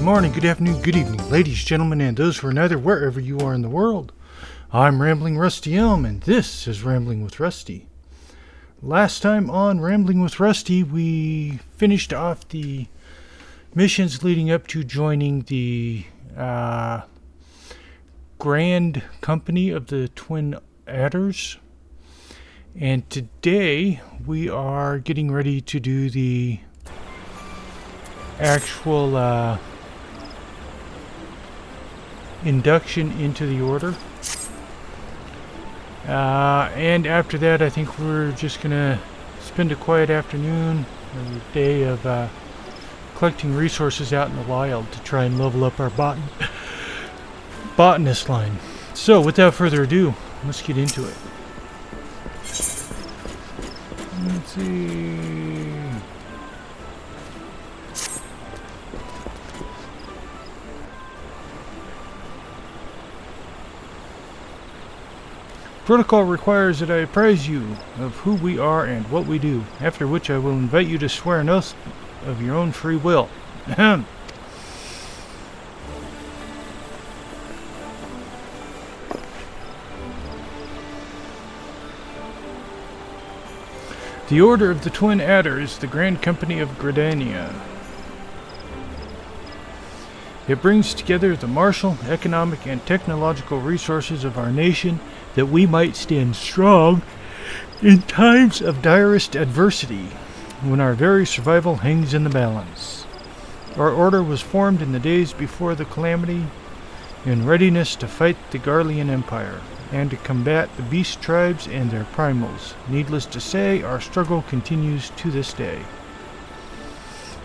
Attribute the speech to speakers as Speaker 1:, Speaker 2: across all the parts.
Speaker 1: morning, good afternoon, good evening, ladies, gentlemen, and those who are neither, wherever you are in the world. I'm Rambling Rusty Elm, and this is Rambling with Rusty. Last time on Rambling with Rusty, we finished off the missions leading up to joining the Grand Company of the Twin Adders. And today we are getting ready to do the actual induction into the order. And after that, I think we're just going to spend a quiet afternoon or day of collecting resources out in the wild to try and level up our botanist line. So, without further ado, let's get into it. Let's see. Protocol requires that I apprise you of who we are and what we do, after which I will invite you to swear an oath of your own free will. Ahem. The Order of the Twin Adders, the Grand Company of Gridania. It brings together the martial, economic, and technological resources of our nation that we might stand strong in times of direst adversity, when our very survival hangs in the balance. Our order was formed in the days before the calamity, in readiness to fight the Garlean Empire, and to combat the beast tribes and their primals. Needless to say, our struggle continues to this day.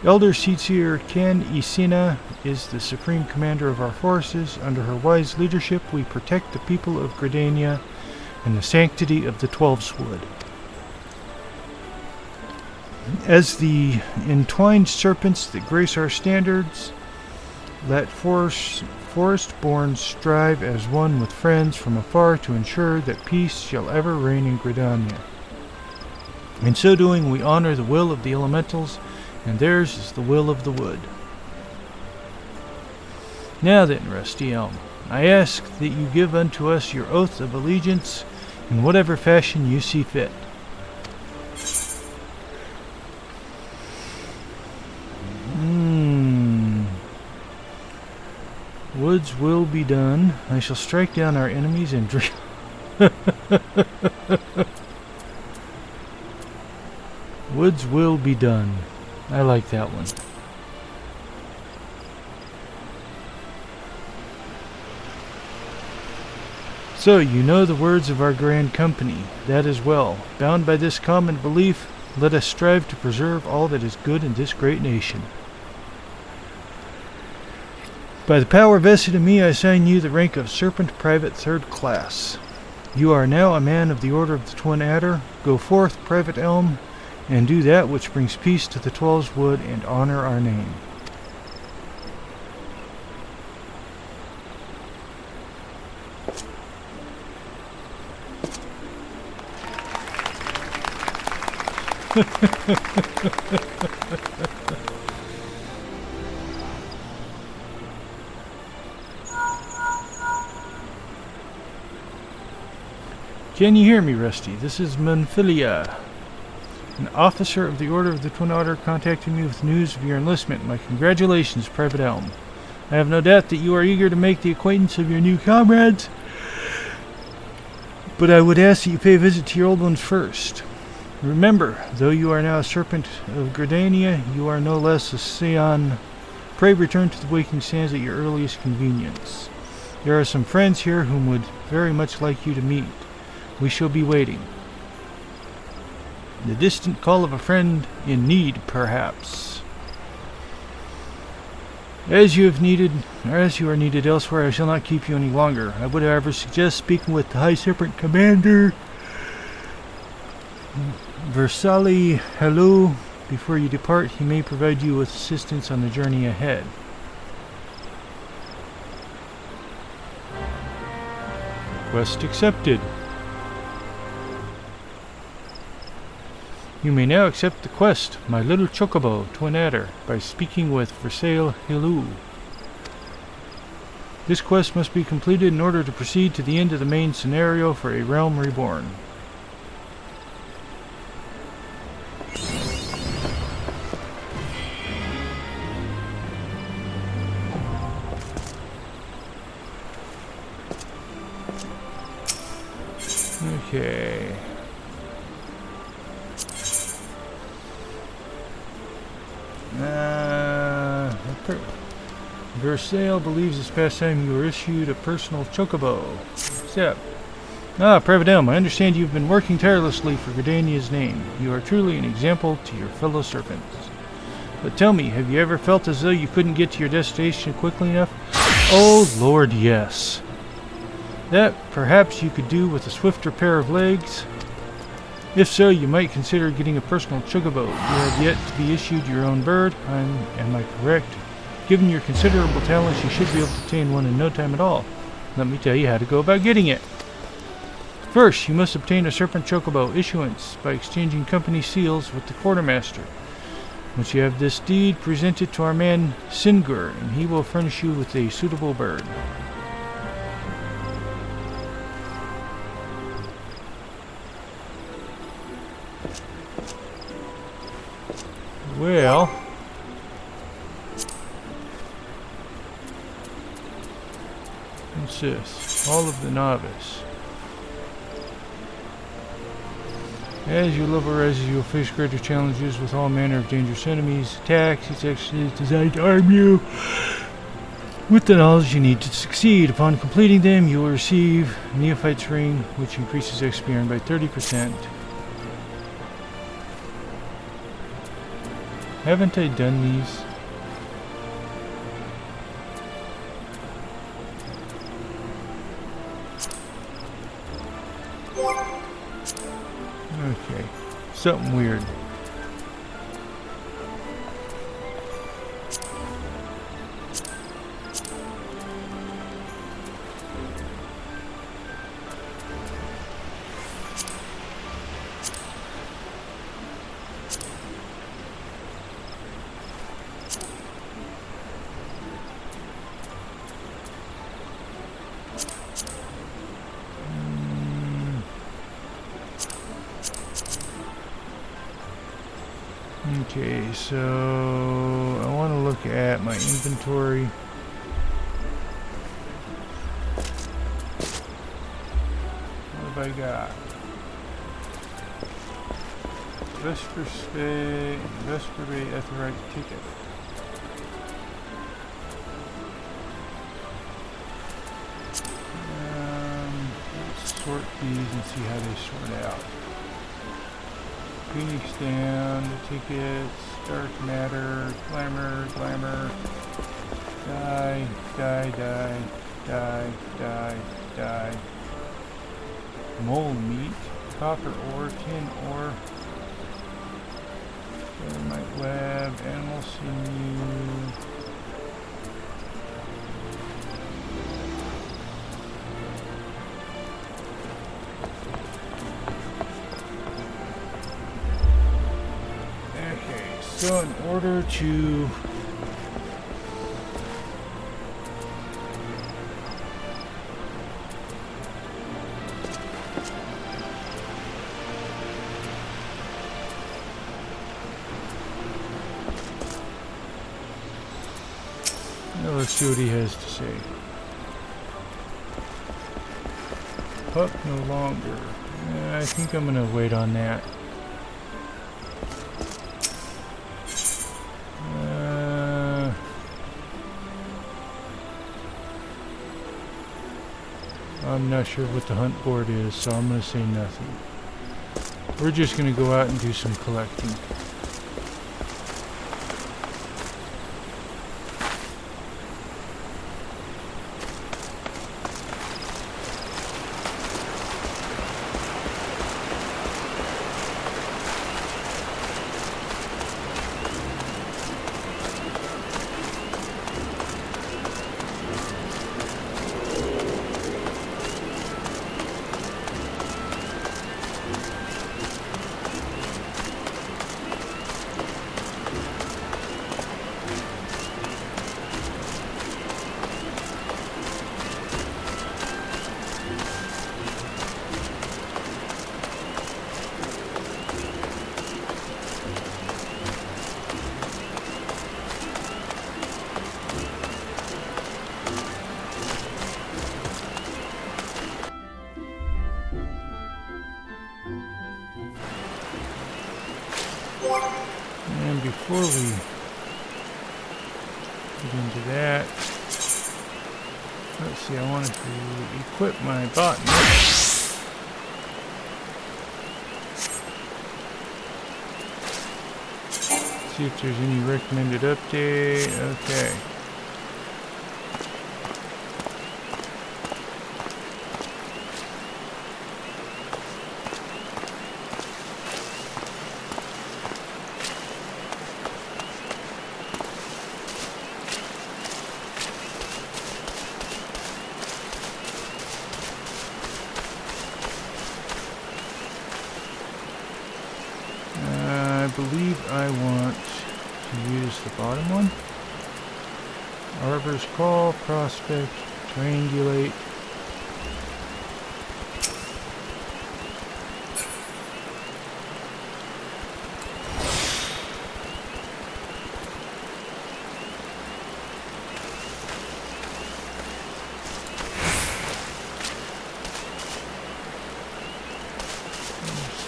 Speaker 1: Elder Seatsier Ken Isina is the supreme commander of our forces. Under her wise leadership, we protect the people of Gridania and the sanctity of the Twelveswood. As the entwined serpents that grace our standards, let forest-born strive as one with friends from afar to ensure that peace shall ever reign in Gridania. In so doing, we honor the will of the elementals, and theirs is the will of the wood. Now then, Rusty Elm, I ask that you give unto us your oath of allegiance in whatever fashion you see fit. Woods will be done. I shall strike down our enemies and drink. Woods will be done. I like that one. So, you know the words of our grand company. That is well. Bound by this common belief, let us strive to preserve all that is good in this great nation. By the power vested in me, I assign you the rank of Serpent Private 3rd Class. You are now a man of the Order of the Twin Adder. Go forth, Private Elm, and do that which brings peace to the Twelveswood and honor our name. Can you hear me, Rusty? This is Manphilia. An officer of the Order of the Twin Adder contacted me with news of your enlistment. My congratulations, Private Elm. I have no doubt that you are eager to make the acquaintance of your new comrades, but I would ask that you pay a visit to your old ones first. Remember, though you are now a Serpent of Gridania, you are no less a Scion. Pray return to the Waking Sands at your earliest convenience. There are some friends here whom would very much like you to meet. We shall be waiting. The distant call of a friend in need, perhaps. As you are needed elsewhere, I shall not keep you any longer. I would, however, suggest speaking with the High Serpent Commander, Versali Hello, before you depart. He may provide you with assistance on the journey ahead. Quest accepted. You may now accept the quest, My Little Chocobo, Twin Adder, by speaking with Versailles Hilou. This quest must be completed in order to proceed to the end of the main scenario for A Realm Reborn. Okay. Versailles believes this past time you were issued a personal chocobo. Except. Previdem, I understand you've been working tirelessly for Gardania's name. You are truly an example to your fellow serpents. But tell me, have you ever felt as though you couldn't get to your destination quickly enough? Oh, Lord, yes. That perhaps you could do with a swifter pair of legs. If so, you might consider getting a personal chocobo. You have yet to be issued your own bird. Am I correct? Given your considerable talents, you should be able to obtain one in no time at all. Let me tell you how to go about getting it. First, you must obtain a serpent chocobo issuance by exchanging company seals with the quartermaster. Once you have this deed, present it to our man Singur, and he will furnish you with a suitable bird. Well, what's this? All of the Novice. As your level rises, you will face greater challenges with all manner of dangerous enemies. Attacks. Each action is designed to arm you with the knowledge you need to succeed. Upon completing them, you will receive Neophyte's Ring, which increases XP earned by 30%. Haven't I done these? Okay, something weird. Okay, so I want to look at my inventory. What have I got? Vesper Bay Aetheryte ticket. Let's sort these and see how they sort out. Phoenix down, the tickets, dark matter, glamour, die, mole meat, copper ore, tin ore, thermite web, animal sinew, so in order to let's see what he has to say. Pup no longer. I think I'm gonna wait on that. I'm not sure what the hunt board is, so I'm going to say nothing. We're just going to go out and do some collecting. before we get into that, let's see, I wanted to equip my botanist. See if there's any recommended update. Okay. I believe I want to use the bottom one. Arbor's Call, Prospect, Triangulate.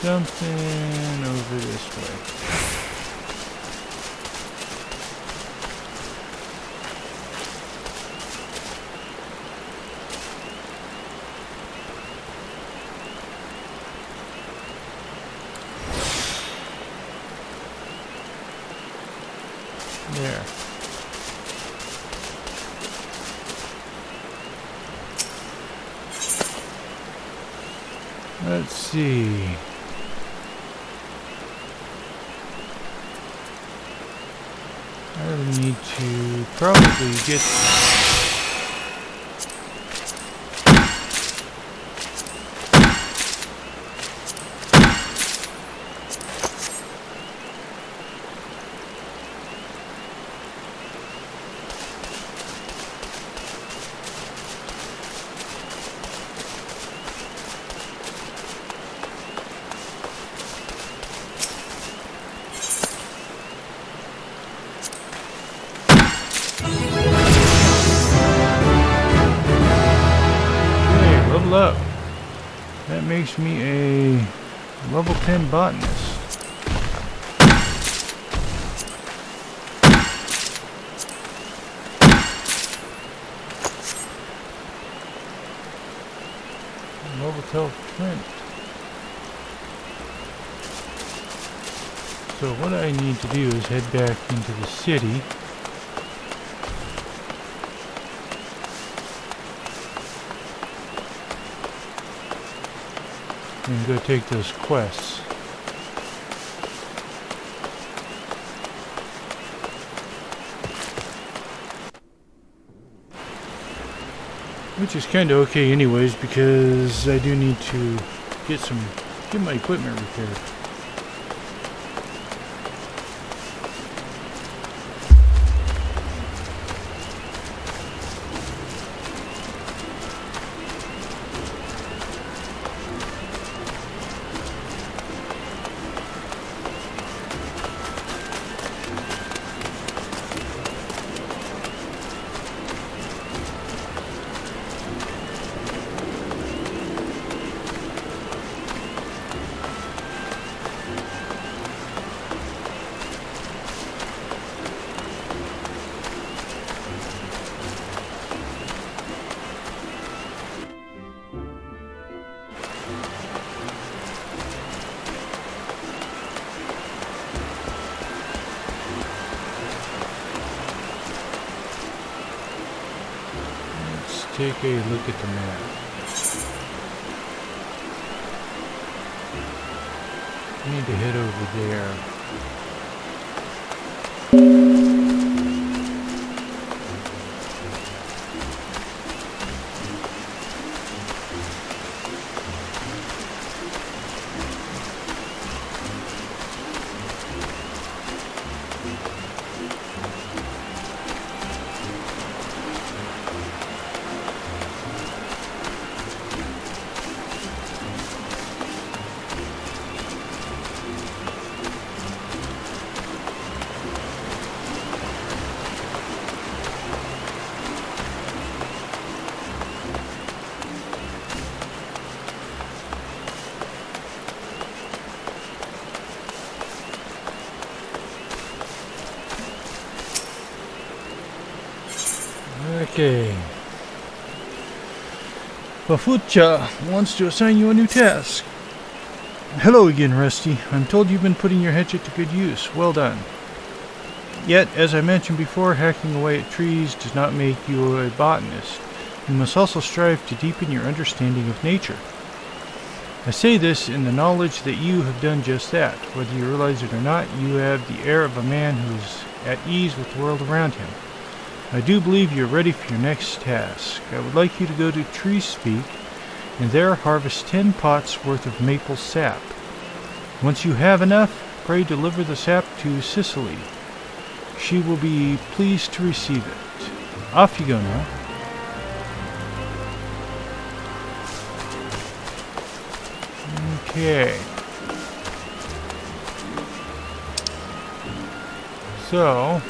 Speaker 1: Something over this way. There. Let's see. I really need to probably get level up. That makes me a level 10 botanist. Level 12 print. So what I need to do is head back into the city. And go take those quests. Which is kind of okay anyways, because I do need to get my equipment repaired. Take a look at the map. I need to head over there. Okay. Bafucha wants to assign you a new task. Hello again, Rusty. I'm told you've been putting your hatchet to good use. Well done. Yet, as I mentioned before, hacking away at trees does not make you a botanist. You must also strive to deepen your understanding of nature. I say this in the knowledge that you have done just that. Whether you realize it or not, you have the air of a man who is at ease with the world around him. I do believe you're ready for your next task. I would like you to go to Tree Speak and there harvest 10 pots worth of maple sap. Once you have enough, pray deliver the sap to Cicely. She will be pleased to receive it. Off you go now. Okay. So,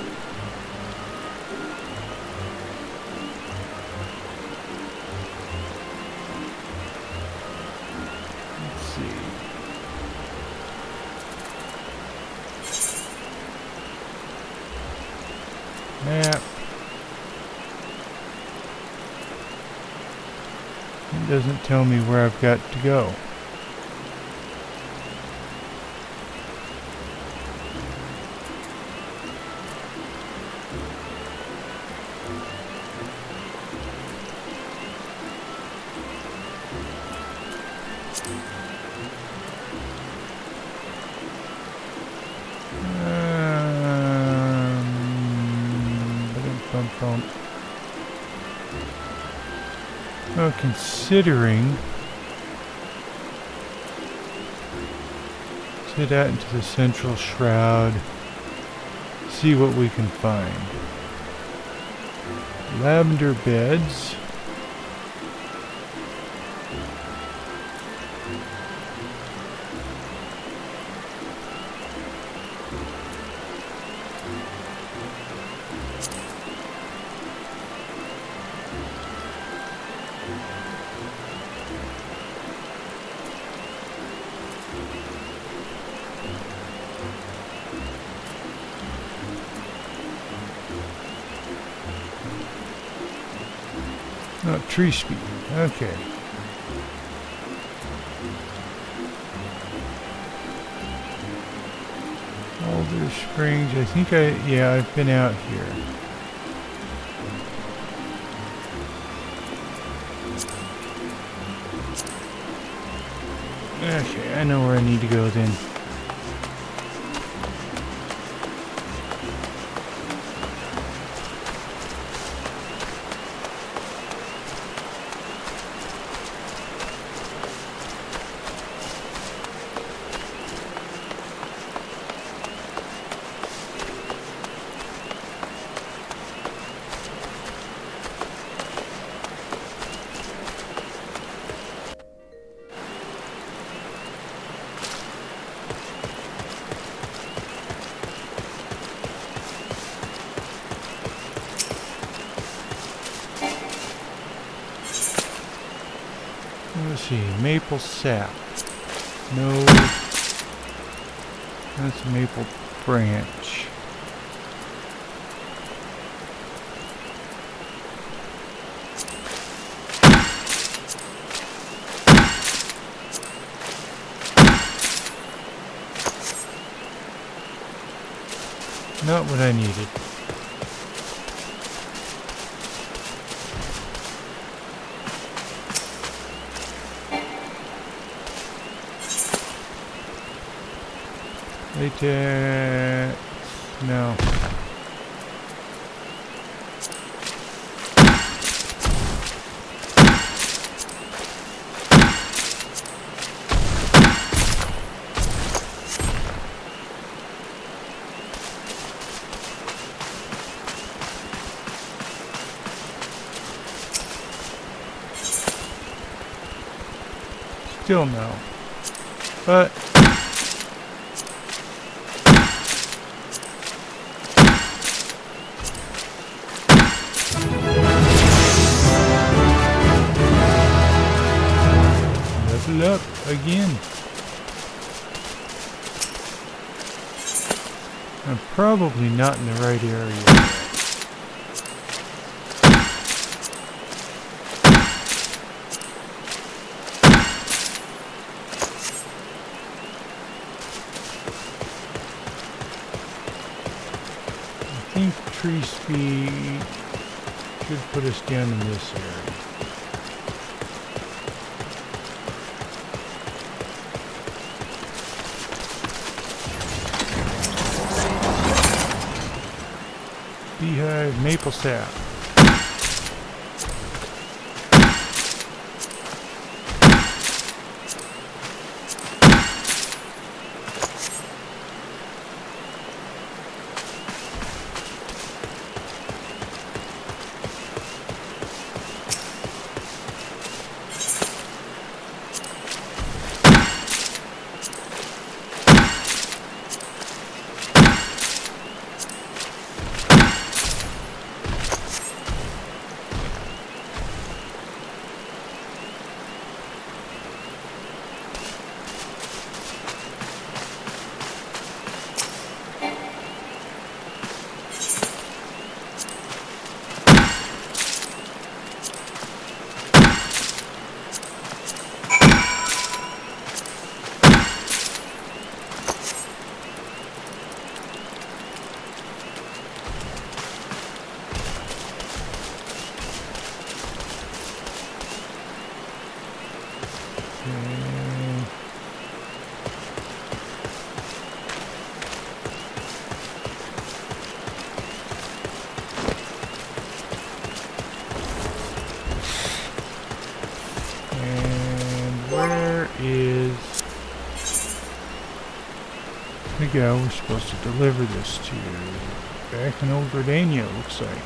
Speaker 1: let's see. Map. It doesn't tell me where I've got to go. Well, considering, let's head out into the central shroud, see what we can find. Lavender beds. Oh, Tree Speak. Okay. Alder Springs. I think I've been out here. Okay, I know where I need to go then. Let's see, maple sap. No, that's maple branch. Not what I needed. Latex. No. Still no. But level up again. I'm probably not in the right area. think tree speed should put us down in this area. Beehive, maple sap. The guy we're supposed to deliver this to. Back in Old Gardania, it looks like.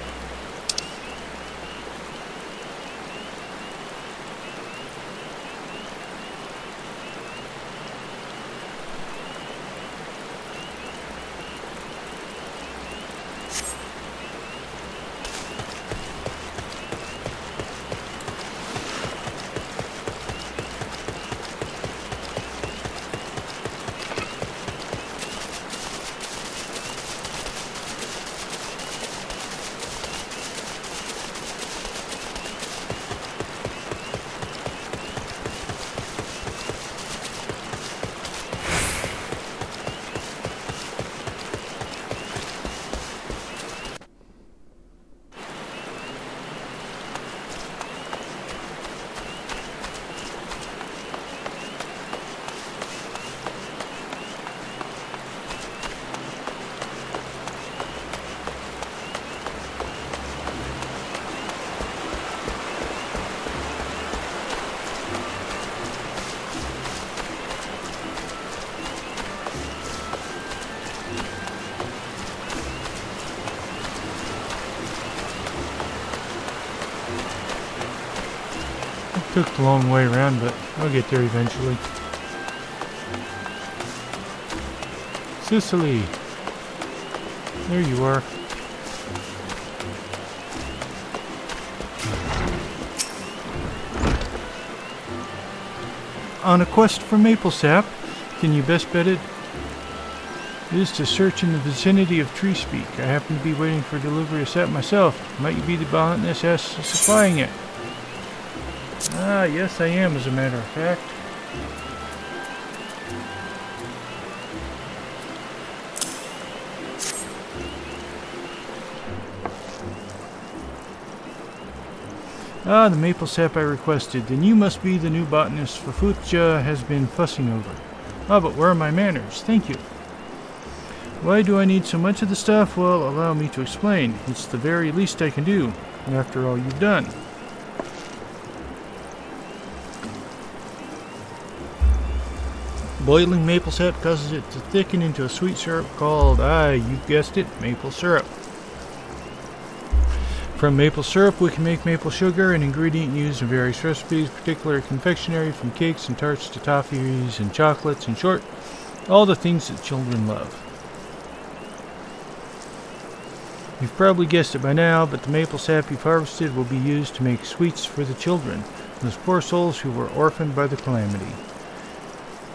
Speaker 1: Took the long way around, but I'll get there eventually. Sicily. There you are. On a quest for maple sap, can you best bet it is to search in the vicinity of Tree Speak. I happen to be waiting for delivery of sap myself. Might you be the botanist supplying it? Ah, yes I am, as a matter of fact. Ah, the maple sap I requested. Then you must be the new botanist Fafucha has been fussing over. Ah, but where are my manners? Thank you. Why do I need so much of the stuff? Well, allow me to explain. It's the very least I can do, after all you've done. Boiling maple sap causes it to thicken into a sweet syrup called, you guessed it, maple syrup. From maple syrup we can make maple sugar, an ingredient used in various recipes, particularly confectionery, from cakes and tarts to toffees and chocolates, in short, all the things that children love. You've probably guessed it by now, but the maple sap you've harvested will be used to make sweets for the children, those poor souls who were orphaned by the calamity.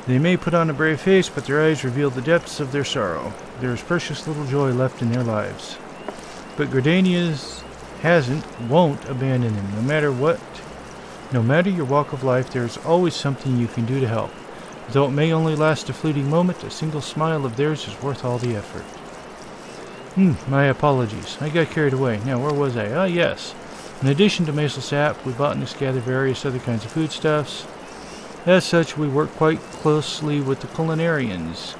Speaker 1: They may put on a brave face, but their eyes reveal the depths of their sorrow. There is precious little joy left in their lives. But Gardania's won't abandon them, no matter what. No matter your walk of life, there is always something you can do to help. Though it may only last a fleeting moment, a single smile of theirs is worth all the effort. My apologies. I got carried away. Now, where was I? Ah, yes. In addition to maple sap, we botanists gather various other kinds of foodstuffs. As such, we work quite closely with the culinarians,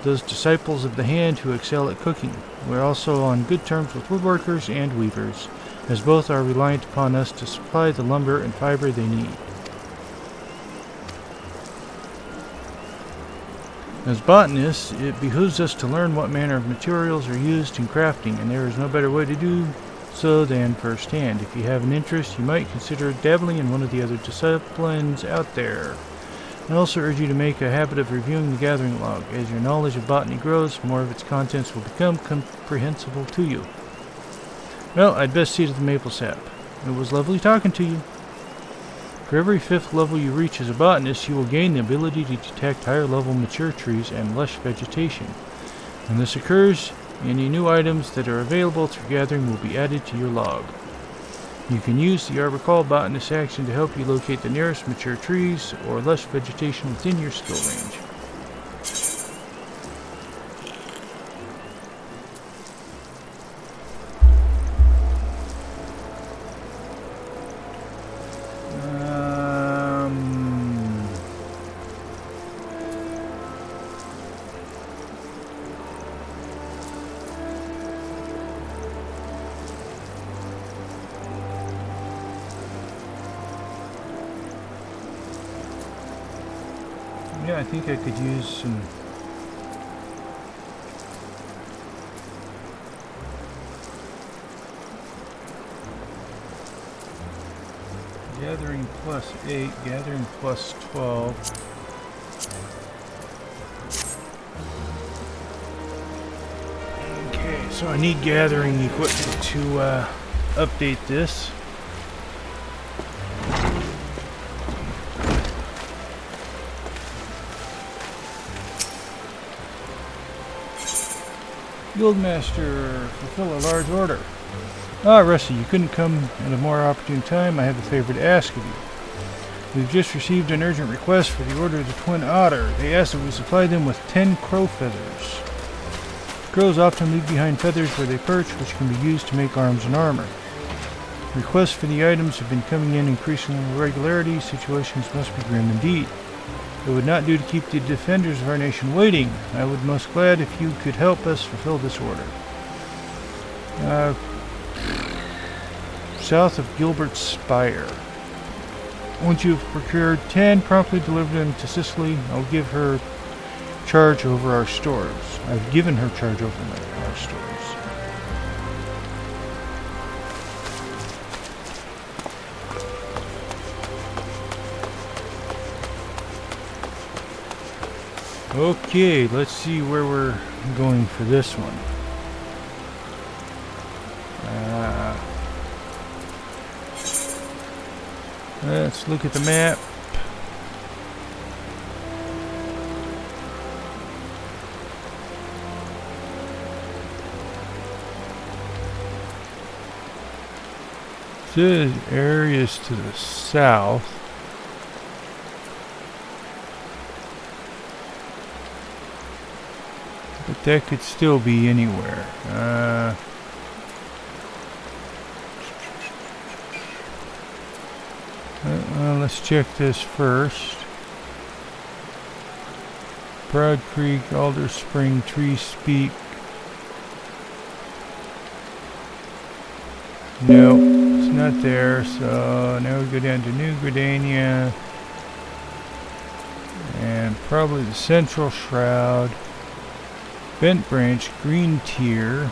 Speaker 1: those disciples of the hand who excel at cooking. We're also on good terms with woodworkers and weavers, as both are reliant upon us to supply the lumber and fiber they need. As botanists, it behooves us to learn what manner of materials are used in crafting, and there is no better way to do so than firsthand. If you have an interest, you might consider dabbling in one of the other disciplines out there. I also urge you to make a habit of reviewing the gathering log. As your knowledge of botany grows, more of its contents will become comprehensible to you. Well, I'd best see to the maple sap. It was lovely talking to you. For every 5th level you reach as a botanist, you will gain the ability to detect higher level mature trees and lush vegetation. When this occurs, any new items that are available through gathering will be added to your log. You can use the Arbor Botanist action to help you locate the nearest mature trees or lush vegetation within your skill range. Yeah, I think I could use some gathering +8, gathering +12. Okay, so I need gathering equipment to update this. Guildmaster, fulfill a large order. Ah, Rusty, you couldn't come at a more opportune time. I have a favor to ask of you. We've just received an urgent request for the Order of the Twin Otter. They asked that we supply them with 10 crow feathers. Crows often leave behind feathers where they perch, which can be used to make arms and armor. Requests for the items have been coming in increasing regularity. Situations must be grim indeed. It would not do to keep the defenders of our nation waiting. I would most glad if you could help us fulfill this order. South of Gilbert's Spire. Once you've procured 10, promptly deliver them to Cicely. I'll give her charge over our stores. I've given her charge over our stores. Okay, let's see where we're going for this one. Let's look at the map. This areas to the south. But that could still be anywhere. Let's check this first. Proud Creek, Alder Spring, Tree Speak. No, it's not there. So now we go down to New Gridania. And probably the Central Shroud. Bent Branch, Green Tier,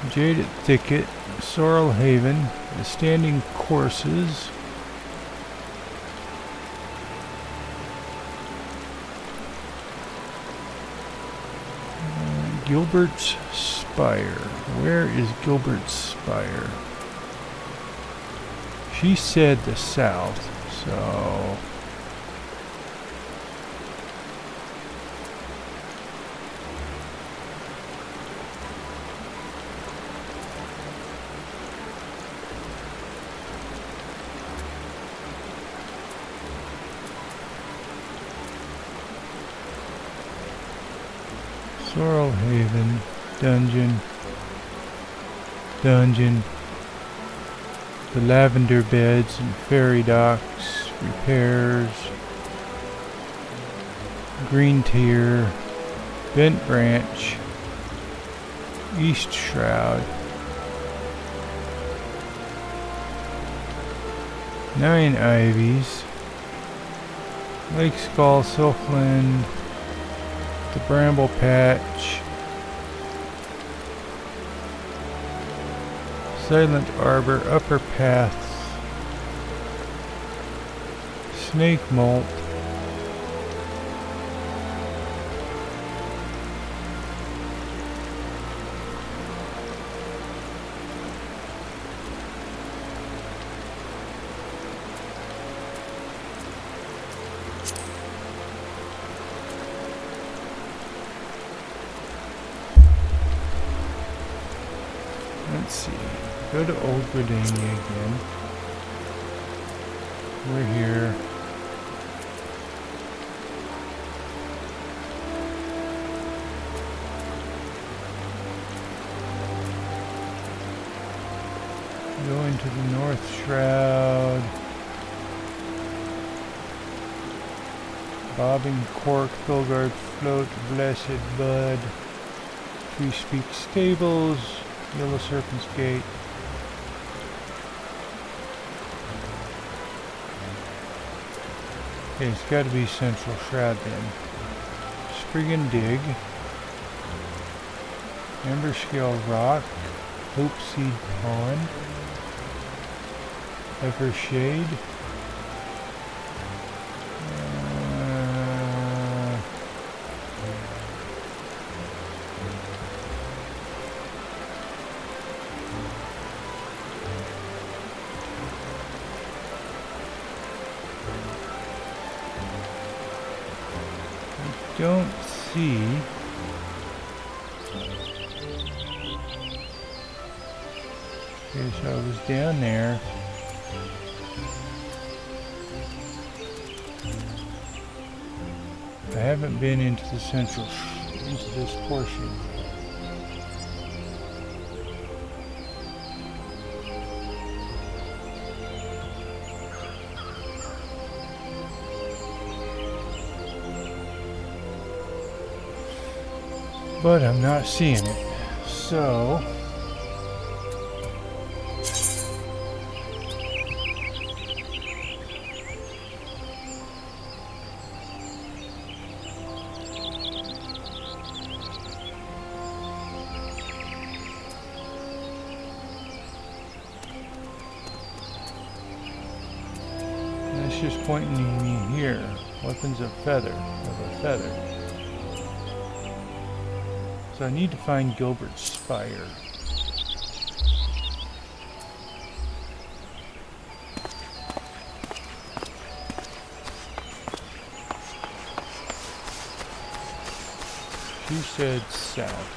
Speaker 1: Jaded Thicket, Sorrel Haven, the Standing Courses, Gilbert's Spire. Where is Gilbert's Spire? She said the south, so... Sorrel Haven. Dungeon. Dungeon. The lavender beds and ferry docks. Repairs. Green tier. Bent branch. East shroud. 9 ivies. Lake Skull, Sylphland, the Bramble Patch, Silent Arbor, Upper Paths, Snake Molt, let's see, go to Old Gridania again. We're here. Go into the North Shroud. Bobbing Cork, Thulgard Float, Blessed Bud, Tree Speak Stables, Yellow Serpent's Gate. Okay, it's got to be Central Shroud then. Spriggan Dig, Ember Scale Rock, Hope Seed Pond, Ever Shade. Don't see okay, so I was down there. I haven't been into the central into this portion. But I'm not seeing it, so that's just pointing me here. Weapons of feather, of a feather. So I need to find Gilbert's Spire. She said south.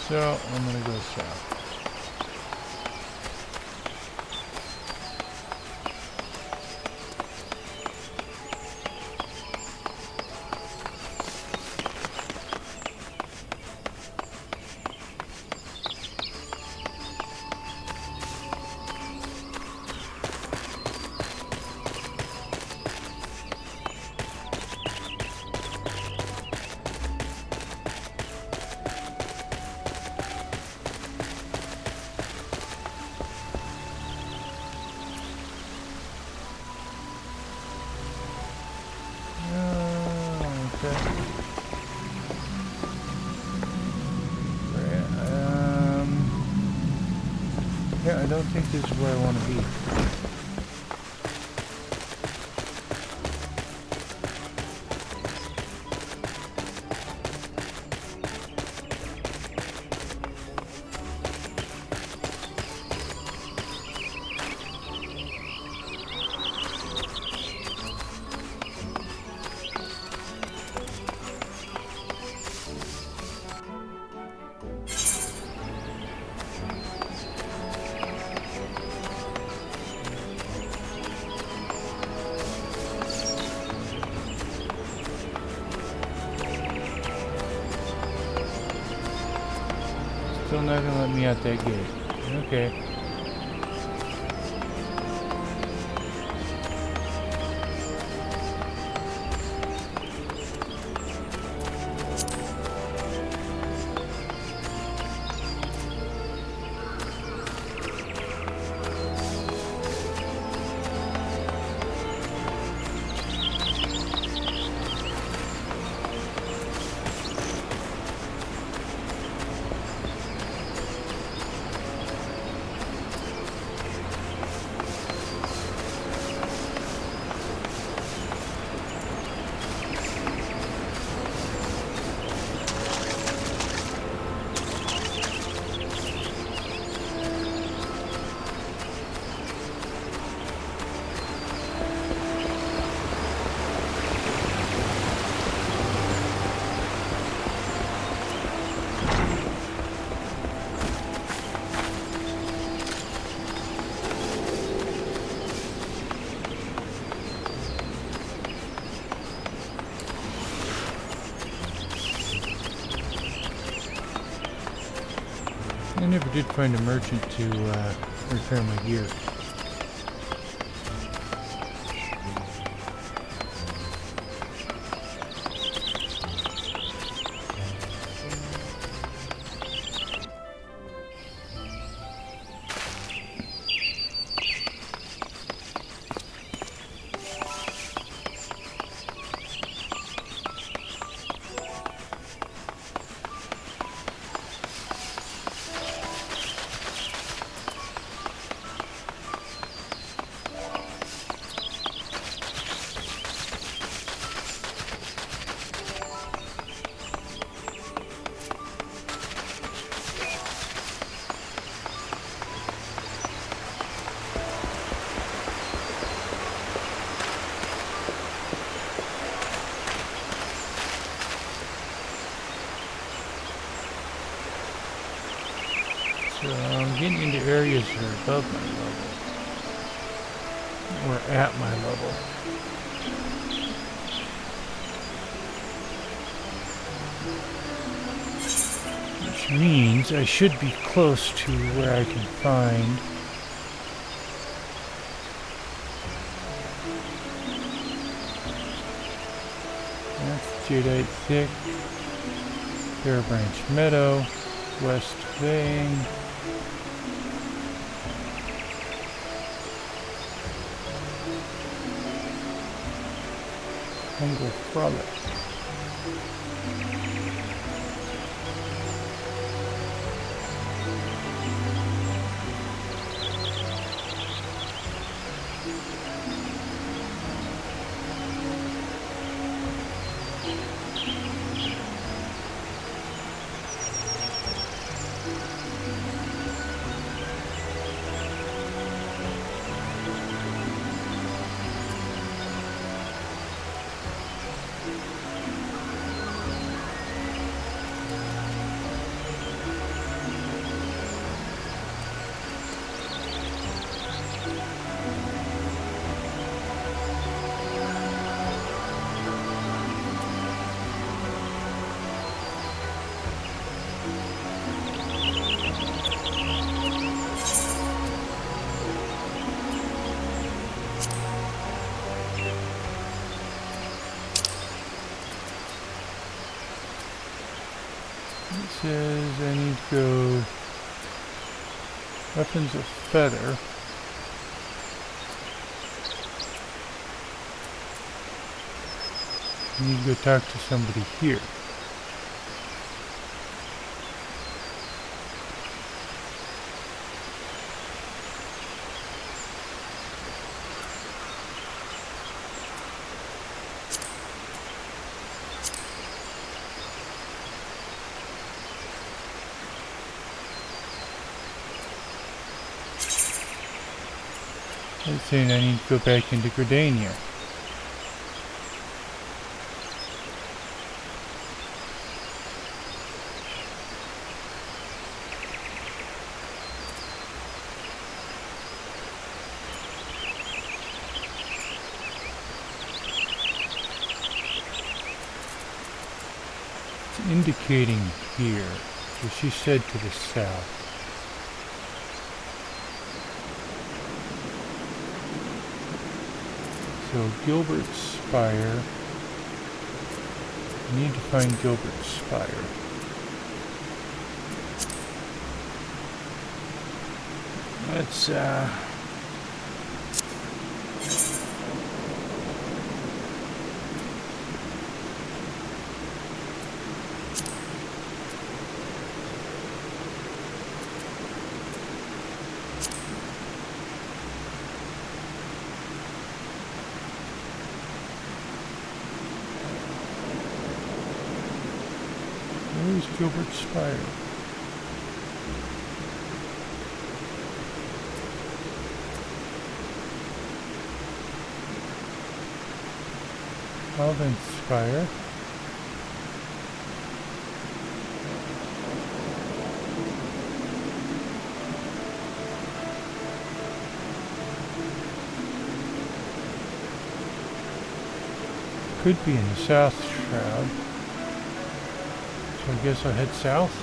Speaker 1: So I'm gonna go south. Yeah, I don't think this is where I want to be. Still not gonna let me out that gate. Okay. I never did find a merchant to repair my gear. So I'm getting into areas that are above my level, or at my level. Which means I should be close to where I can find that's Jadeite Thick, Fair Branch Meadow, West Vein, Fungal Frolic. It says I need to go Weapons of Feather. I need to go talk to somebody here. It's saying I need to go back into Gridania. It's indicating here. Well, she said to the south. So Gilbert Spire. I need to find Gilbert Spire. Let's where's Gilbert Spire? Alvin Spire. Could be in the South Shroud. So I guess I'll head south.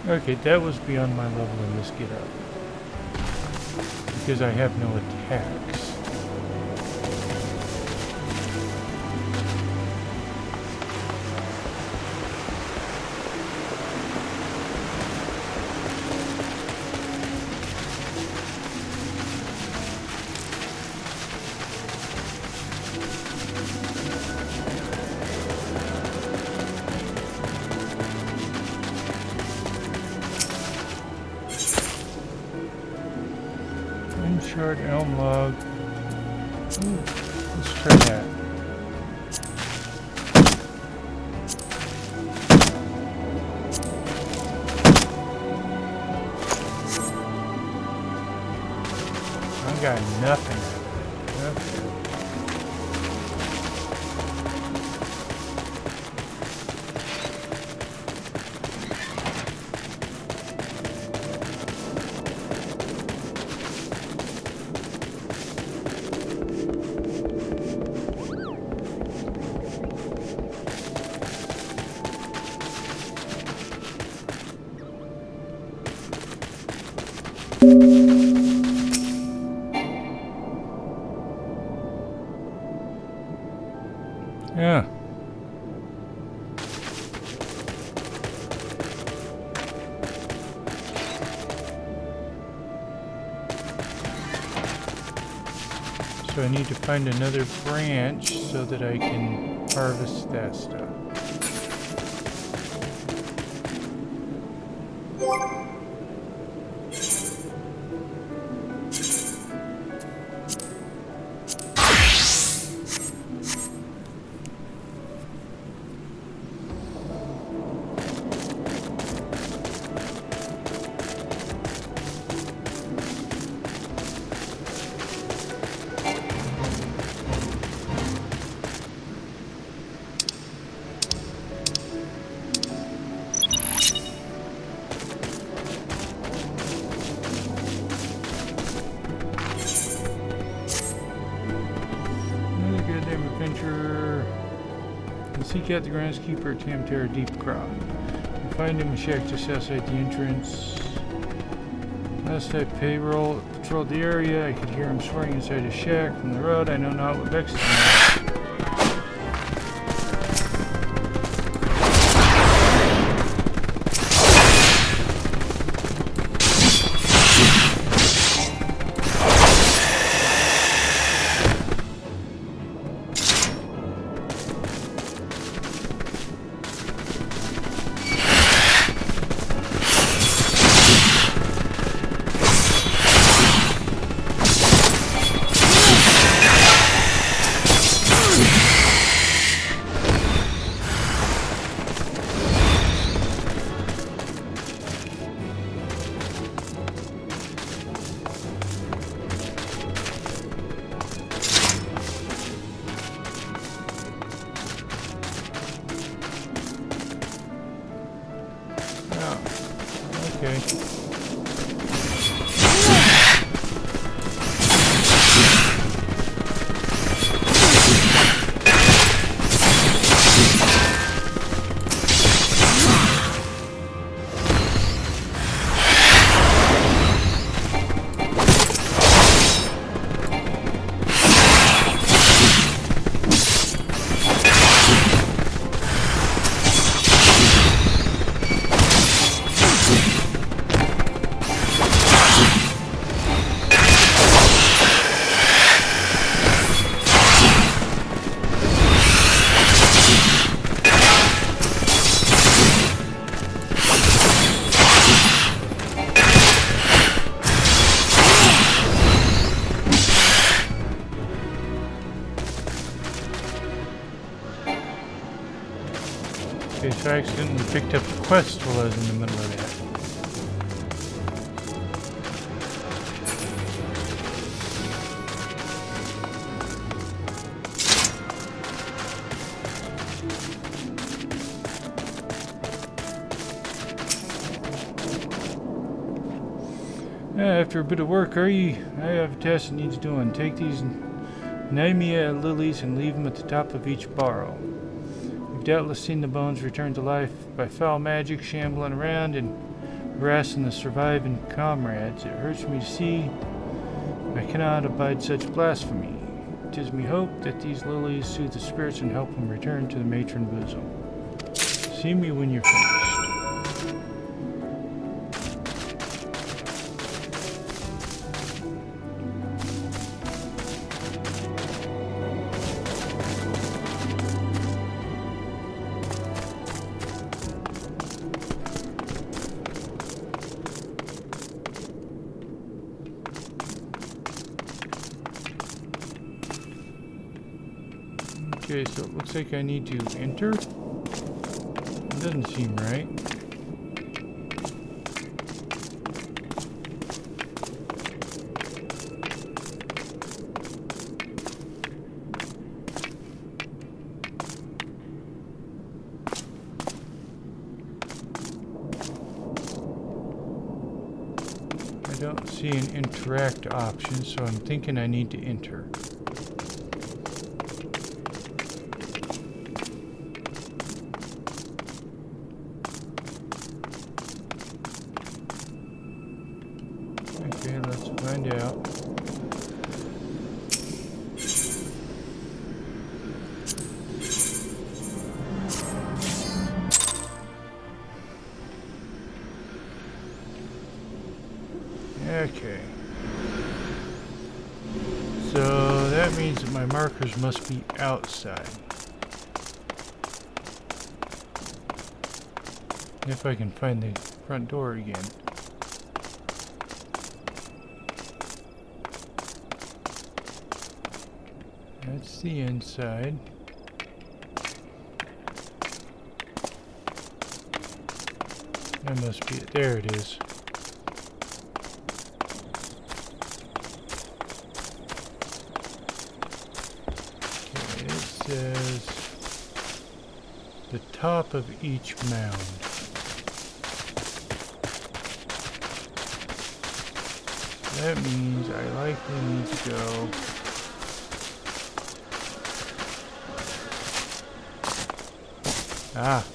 Speaker 1: Okay, that was beyond my level in this get up. Because I have no attacks. Short elm log. Ooh, let's try that. I got nothing. Okay. Yeah. So I need to find another branch so that I can harvest that stuff. out the groundskeeper at Tamtara Deep Crop. You find him in shack just outside the entrance. Last I patrolled the area, I could hear him swearing inside his shack. From the road, I know not what vexes him. Okay, so I accidentally picked up a quest while I was in the middle of that. After a bit of work, I have a task that needs doing. Take these Naimia lilies and leave them at the top of each burrow. You've doubtless seen the bones returned to life by foul magic shambling around and harassing the surviving comrades. It hurts me to see. I cannot abide such blasphemy. 'Tis me hope that these lilies soothe the spirits and help them return to the matron bosom. See me when you're finished. Okay, so it looks like I need to enter. It doesn't seem right. I don't see an interact option, so I'm thinking I need to enter. Okay, let's find out. Okay. So that means that my markers must be outside. If I can find the front door again. That's the inside. That must be it. There it is. Okay, it says the top of each mound. That means I likely need to go Ah.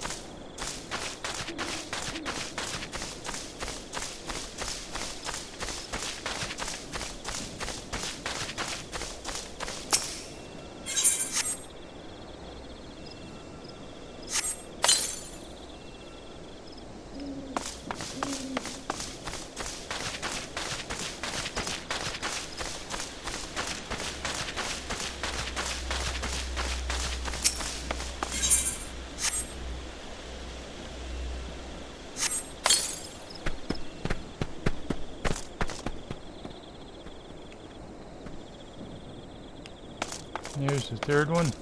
Speaker 1: Here's the third one.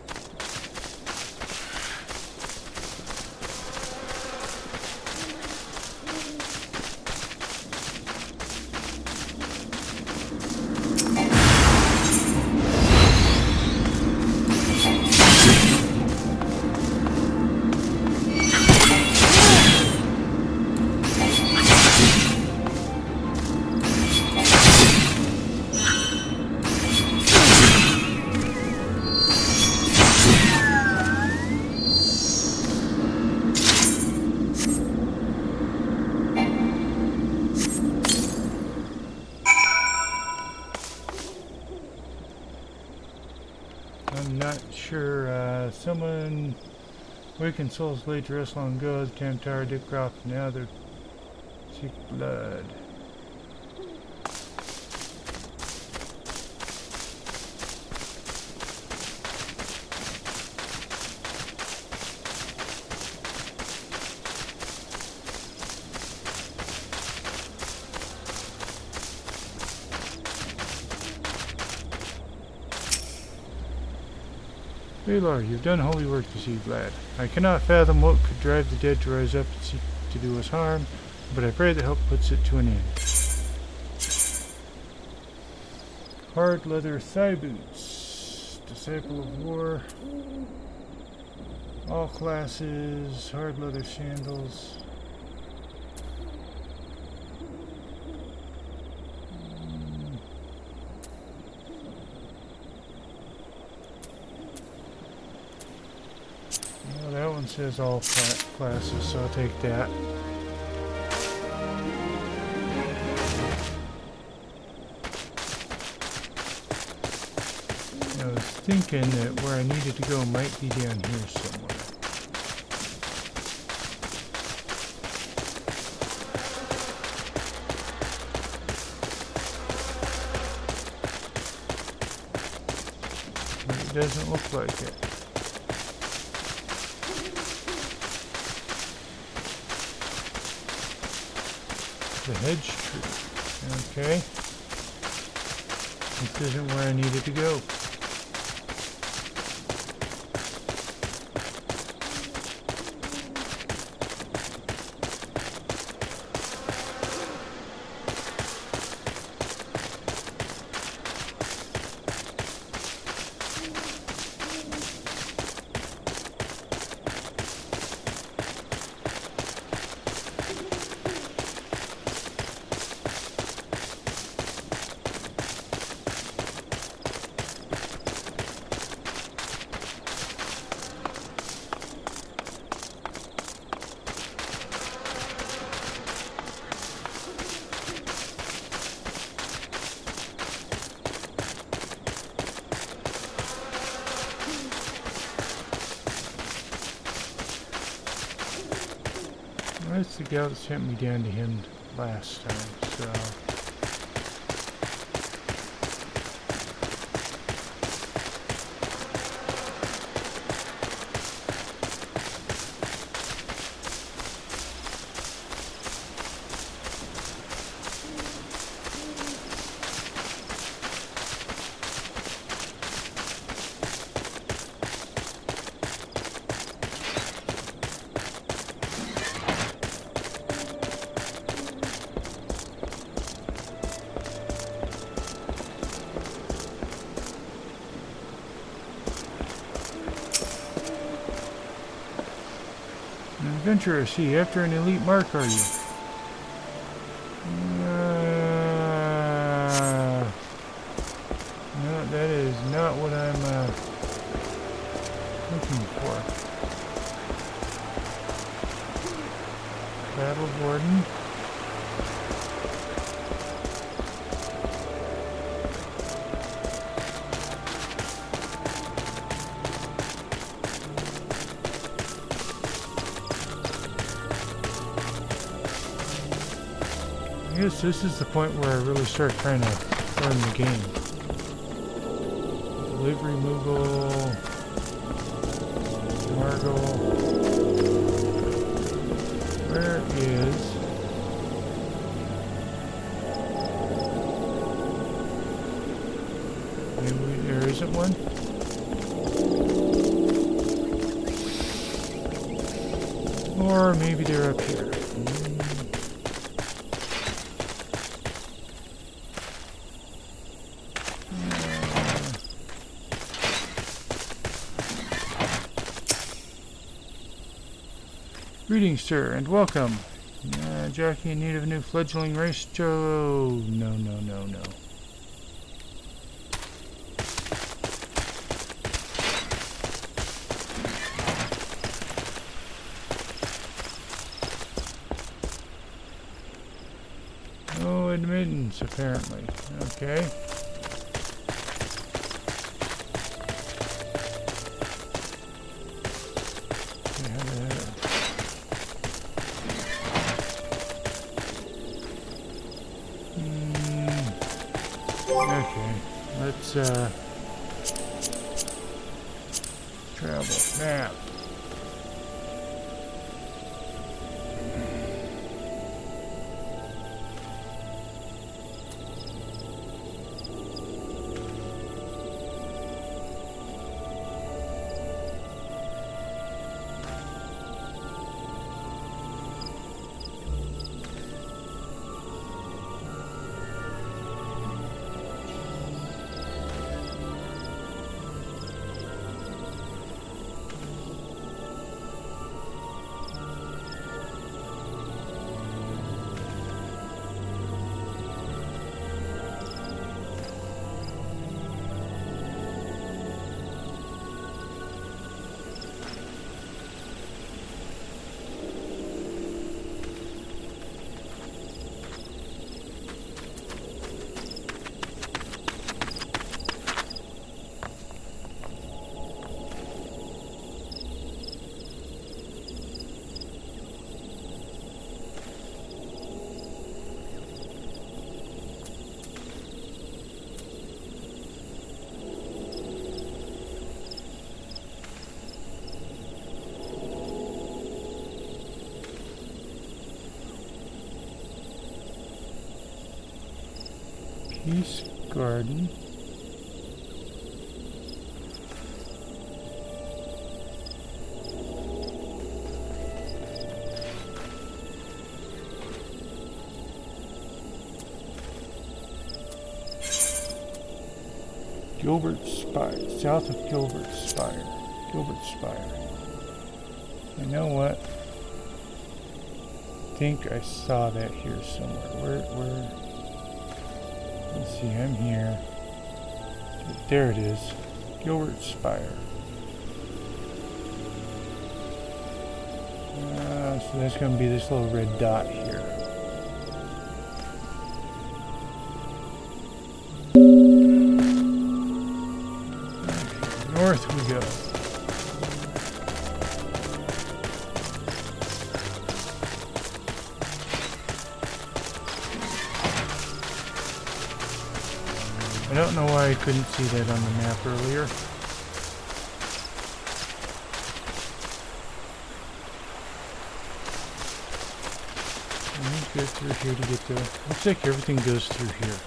Speaker 1: I'm not sure. Someone wakened souls laid to rest long ago. The Tam Tower, Dick Croft. Now they're seek blood. Baylor, you've done holy work this eve, lad. I cannot fathom what could drive the dead to rise up and seek to do us harm, but I pray that help puts it to an end. Hard leather thigh boots. Disciple of war. All classes. Hard leather sandals. That one says all classes, so I'll take that. I was thinking that where I needed to go might be down here somewhere. But it doesn't look like it. The hedge tree. Okay. This isn't where I needed to go. That's the gal that sent me down to him last time, so... An adventurer, see, after an elite mark, are you? No, that is not what I'm looking for. Battle Warden. I guess this is the point where I really start trying to learn the game. Delivery Moogle. Margot. Where is... Maybe there isn't one? Or maybe they're up here. Greetings, sir, and welcome. Jockey in need of a new fledgling race. Joe. No. No admittance, apparently. Okay. Okay, let's travel map. Peace Garden. Gilbert Spire, south of Gilbert Spire. Gilbert Spire. You know what? I think I saw that here somewhere. Where? Let's see, I'm here. There it is. Gilbert Spire. So that's going to be this little red dot here. Okay, north we go. I don't know why I couldn't see that on the map earlier. Let me go through here to get to... Looks like everything goes through here.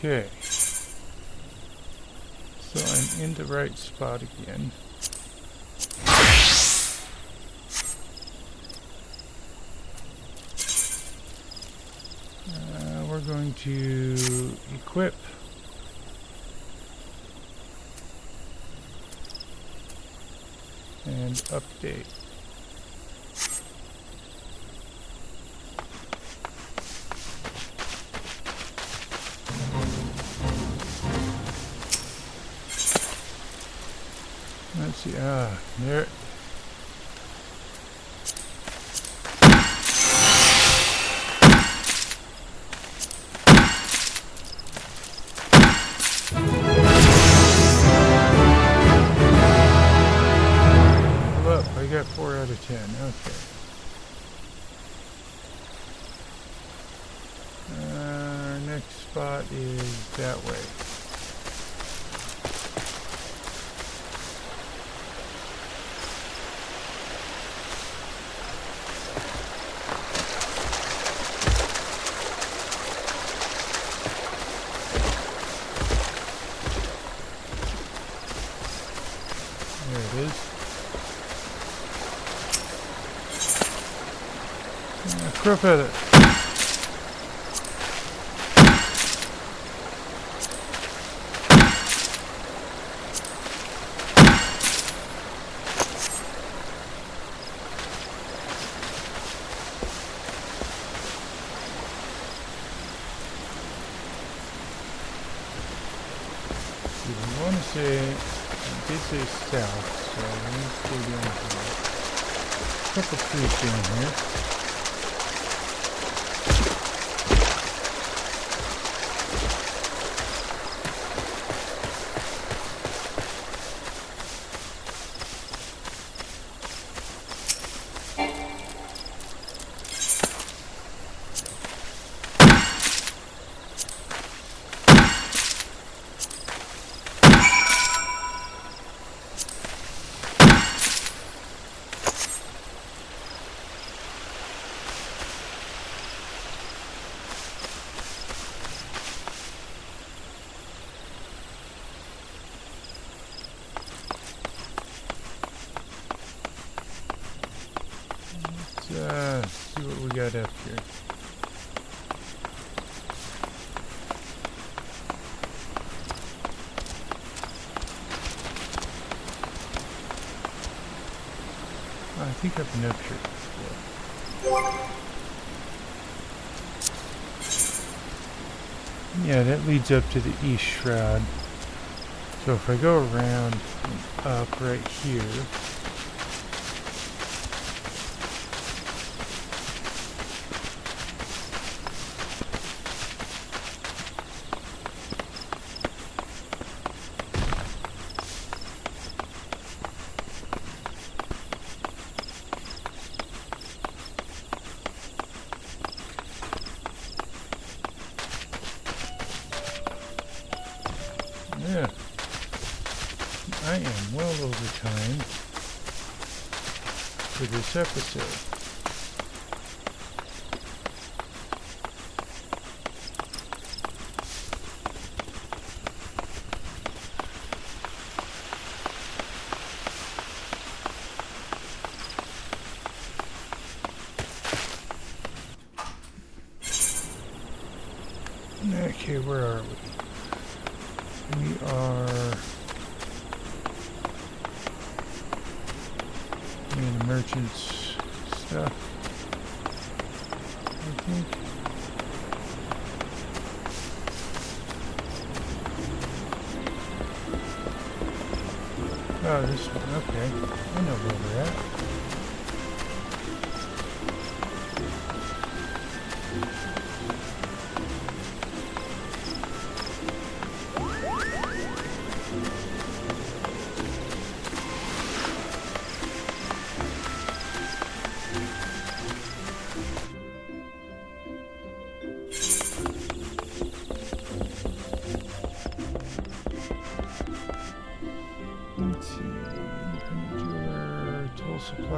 Speaker 1: Okay. So I'm in the right spot again. We're going to equip. And update. Let's see, there. Look, I got 4 out of 10, okay. Our next spot is that way. There it is. Crow feather. We want to say, this is south, so let me stay down here. A couple trees down here. Let's see what we got up here. I think I've been up here before. Yeah, that leads up to the east shroud. So if I go around and up right here, yeah, I am well over time for this episode. Okay, where are we? We are in the merchant's stuff, I think. Oh, this one, okay. I know where we're at. Let's see, independent jeweler, tool supply.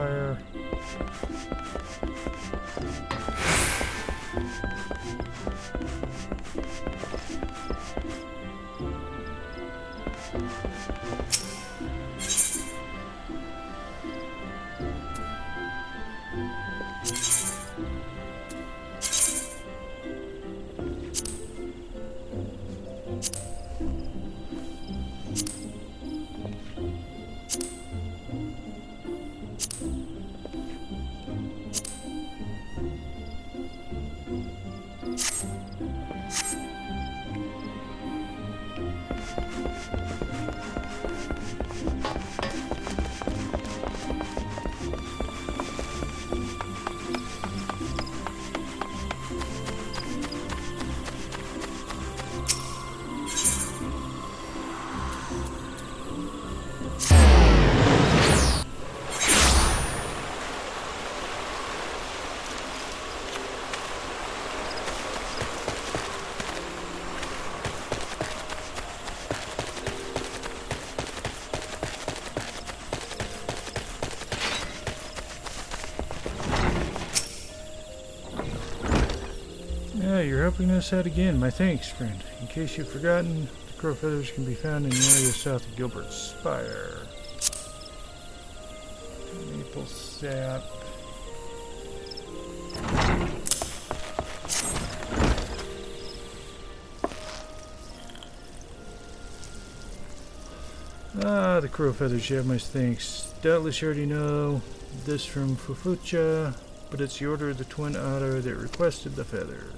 Speaker 1: You're helping us out again. My thanks, friend. In case you've forgotten, the crow feathers can be found in the area south of Gilbert's Spire. Maple sap. Ah, the crow feathers. You have my thanks. Doubtless you already know this from Fufucha, but it's the order of the twin otter that requested the feathers.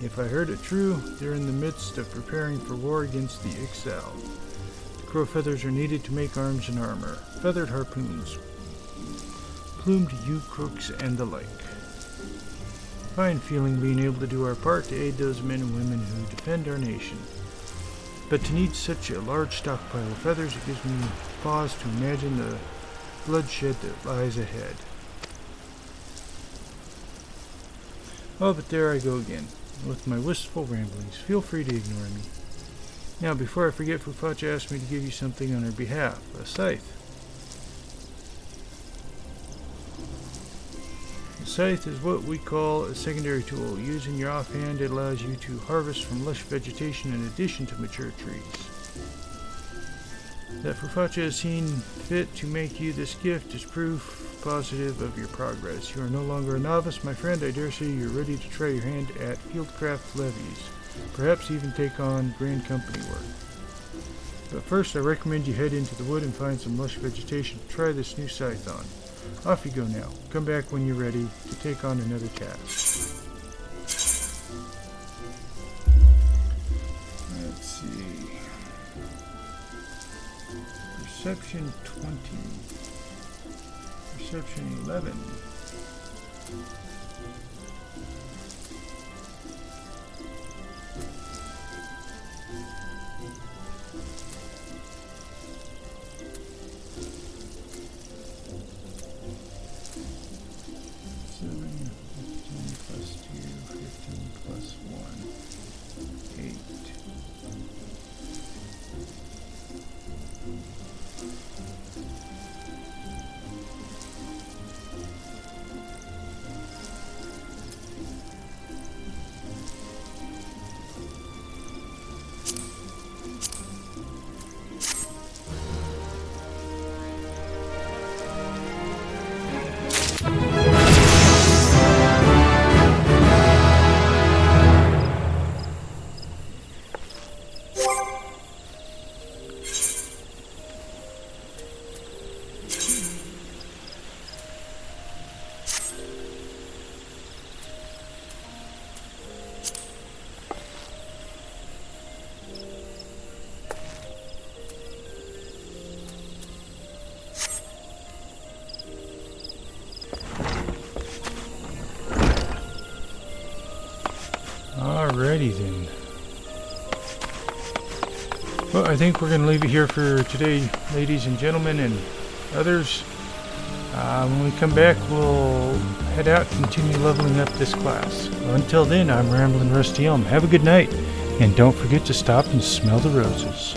Speaker 1: If I heard it true, they're in the midst of preparing for war against the Ixal. The crow feathers are needed to make arms and armor, feathered harpoons, plumed yew crooks, and the like. Fine feeling being able to do our part to aid those men and women who defend our nation. But to need such a large stockpile of feathers, it gives me pause to imagine the bloodshed that lies ahead. Oh, but there I go again, with my wistful ramblings. Feel free to ignore me. Now, before I forget, Fufacha asked me to give you something on her behalf, a scythe. A scythe is what we call a secondary tool. Using your offhand, it allows you to harvest from lush vegetation in addition to mature trees. That Fufacha has seen fit to make you this gift is proof positive of your progress. You are no longer a novice, my friend. I dare say you're ready to try your hand at fieldcraft levies, perhaps even take on grand company work. But first, I recommend you head into the wood and find some lush vegetation to try this new scythe on. Off you go now. Come back when you're ready to take on another task. Let's see. Perception 20. Perception 11. Alrighty then. Well, I think we're going to leave it here for today, ladies and gentlemen and others. When we come back, we'll head out and continue leveling up this class. Well, until then, I'm Ramblin' Rusty Elm. Have a good night, and don't forget to stop and smell the roses.